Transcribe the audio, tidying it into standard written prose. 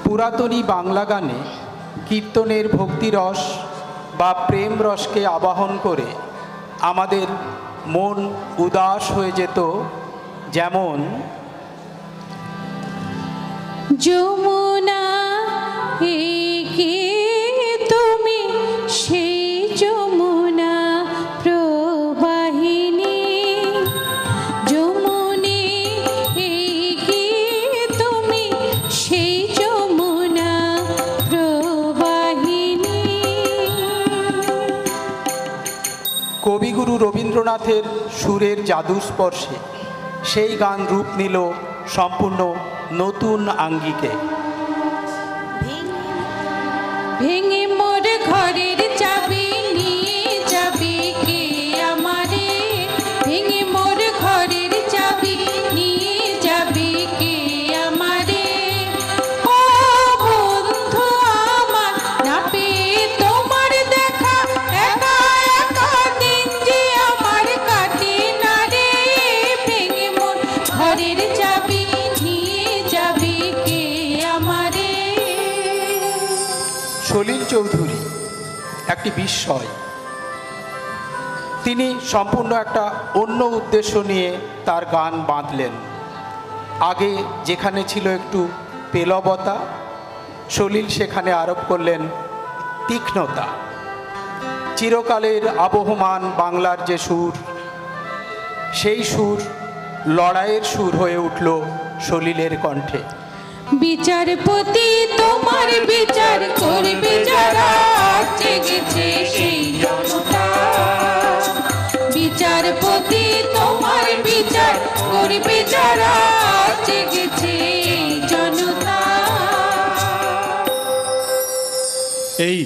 পুরাতনী বাংলা গানে কীর্তনের ভক্তিরস বা প্রেম রসকে আবাহন করে আমাদের মন উদাস হয়ে যেত। যেমন যমুনা একে তুমি সেই যমুনা প্রবাহিনী, যমুনে একে তুমি সেই যমুনা প্রবাহিনী। কবিগুরু রবীন্দ্রনাথের সুরের জাদু স্পর্শে সেই গান রূপ নিল সম্পূর্ণ নতুন আঙ্গিকে। ভেঙে মোর ঘরের চাবি নিয়ে যাবে কে আমারে, ভেঙে মোর ঘরের চাবি নিয়ে যাবে কে আমারে। ও বন্ধু আমার, না পেয়ে তোমার দেখা একা একা দিন যে আমার কাটে না রে। ভেঙে মোর ঘরের চাবি নিয়ে যাবে কে আমারে। সলিল চৌধুরী একটি বিস্ময়। তিনি সম্পূর্ণ একটা অন্য উদ্দেশ্য নিয়ে তার গান বাঁধলেন। আগে যেখানে ছিল একটু পেলবতা, সলিল সেখানে আরোপ করলেন তীক্ষ্ণতা। চিরকালের আবহমান বাংলার যে সুর, সেই সুর লড়াইয়ের সুর হয়ে উঠল সলিলের কণ্ঠে। বিচারপতি তোমার বিচার করবে যারা, জেগেছে সেই জনতা। বিচারপতি তোমার বিচার করবে যারা, জেগেছে এই জনতা। এই